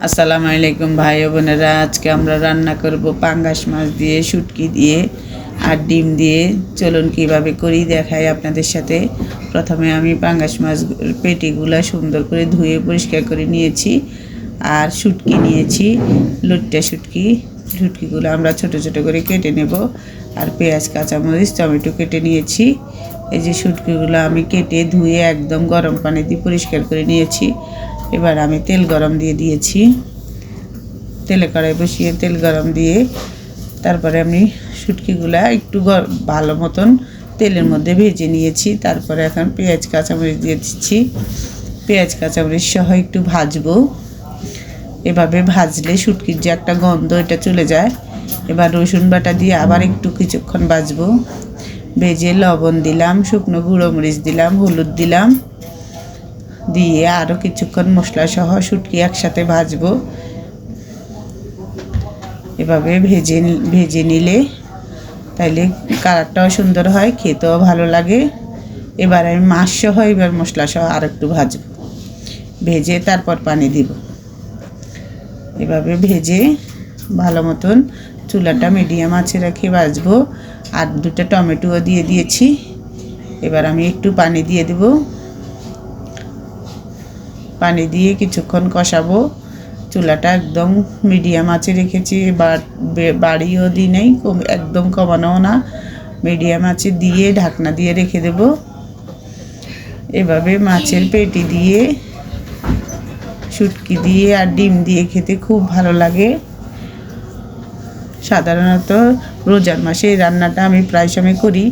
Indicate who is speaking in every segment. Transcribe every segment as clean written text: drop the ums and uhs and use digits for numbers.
Speaker 1: আসসালামু আলাইকুম ভাই ও বোনেরা, আজকে আমরা রান্না করব পাঙ্গাস মাছ দিয়ে, শুটকি দিয়ে আর ডিম দিয়ে। চলুন কিভাবে করি দেখাই আপনাদের সাথে। প্রথমে আমি পাঙ্গাস মাছ পেটিগুলো সুন্দর করে ধুয়ে পরিষ্কার করে নিয়েছি আর শুটকি নিয়েছি, লুট্টা শুটকিগুলো আমরা ছোট ছোট করে কেটে নেব। আর পেঁয়াজ, কাঁচামরিচ, টমেটো কেটে নিয়েছি। এই যে শুটকিগুলো আমি কেটে ধুয়ে একদম গরম পানি দিয়ে পরিষ্কার করে নিয়েছি। এবার আমি তেল গরম দিয়ে দিয়েছি, তেলে কড়াই বসিয়ে তেল গরম দিয়ে তারপরে আমি শুটকিগুলা একটু ভালো মতন তেলের মধ্যে ভেজে নিয়েছি। তারপরে এখন পেঁয়াজ কাঁচামরিচ দিয়ে দিচ্ছি, পেঁয়াজ কাঁচামরিচ সহ একটু ভাজবো। এভাবে ভাজলে শুটকির যে একটা গন্ধ এটা চলে যায়। এবার রসুন বাটা দিয়ে আবার একটু কিছুক্ষণ ভাজবো। ভেজে লবণ দিলাম, শুকনো গুঁড়ো মরিচ দিলাম, হলুদ দিলাম, দিয়ে আরও কিছুক্ষণ মশলা সহ শুটকি একসাথে ভাজবো। এভাবে ভেজে নিলে তাইলে কালারটাও সুন্দর হয়, খেতেও ভালো লাগে। এবার আমি মাছ সহ এবার মশলা সহ আর একটু ভাজবো, ভেজে তারপর পানি দিব। এভাবে ভেজে ভালো মতন চুলাটা মিডিয়াম আঁচে রেখে ভাজবো। আর দুটো টমেটোও দিয়ে দিয়েছি। এবার আমি একটু পানি দিয়ে দেব, পানি দিয়ে কিছুক্ষণ কষাবো। চুলাটা একদম মিডিয়াম আঁচে রেখেছি, বাড়িও দিই নেই, একদম কমানোও না, মিডিয়াম আঁচে দিয়ে ঢাকনা দিয়ে রেখে দেব। এভাবে মাছের পেটি দিয়ে, শুটকি দিয়ে আর ডিম দিয়ে খেতে খুব ভালো লাগে। সাধারণত রোজার মাসে এই রান্নাটা আমি প্রায় সময় করি।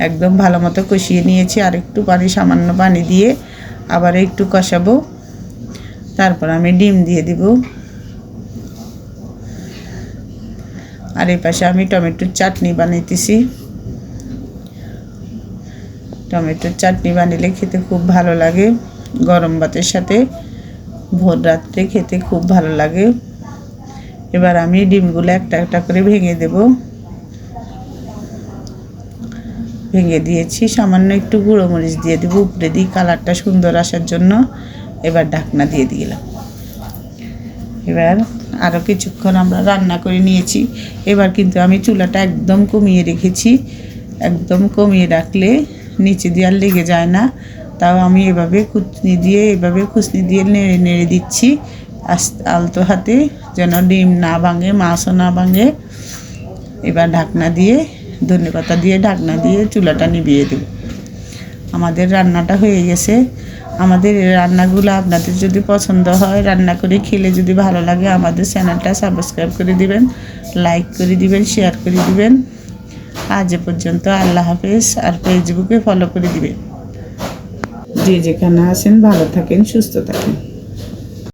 Speaker 1: একদম ভালো মতো কষিয়ে নিয়েছি, আর একটু সামান্য পানি দিয়ে আবার একটু কষাবো। তারপর আমি ডিম দিয়ে দিব। আর এই পাশে আমি টমেটোর চাটনি বানাইতেছি। টমেটোর চাটনি বানালে খেতে খুব ভালো লাগে, গরম ভাতের সাথে ভোর রাত্রে খেতে খুব ভালো লাগে। এবার আমি ডিমগুলো একটা একটা করে ভেঙে দেব। ভেঙে দিয়েছি, সামান্য একটু গুঁড়ো মরিচ দিয়ে দেবো উপরে দিয়ে কালারটা সুন্দর আসার জন্য। এবার ঢাকনা দিয়ে দিলাম। এবার আরও কিছুক্ষণ আমরা রান্না করে নিয়েছি। এবার কিন্তু আমি চুলাটা একদম কমিয়ে রেখেছি। একদম কমিয়ে রাখলে নিচে দিয়ে আর লেগে যায় না। তাও আমি এভাবে খুসনি দিয়ে নেড়ে নেড়ে দিচ্ছি আলতো হাতে, যেন ডিম না ভাঙে, মাছও না ভাঙে। এবার ঢাকনা দিয়ে, ধনেপাতা দিয়ে ঢাকনা দিয়ে চুলাটা নিভিয়ে দেব। আমাদের রান্নাটা হয়ে গেছে। আমাদের এই রান্নাগুলো আপনাদের যদি পছন্দ হয়, রান্না করে খেলে যদি ভালো লাগে, আমাদের চ্যানেলটা সাবস্ক্রাইব করে দিবেন, লাইক করে দিবেন, শেয়ার করে দিবেন। আজ পর্যন্ত আল্লাহ হাফেজ। আর ফেসবুকে ফলো করে দিবেন। যে যেখানে আছেন ভালো থাকেন, সুস্থ থাকেন।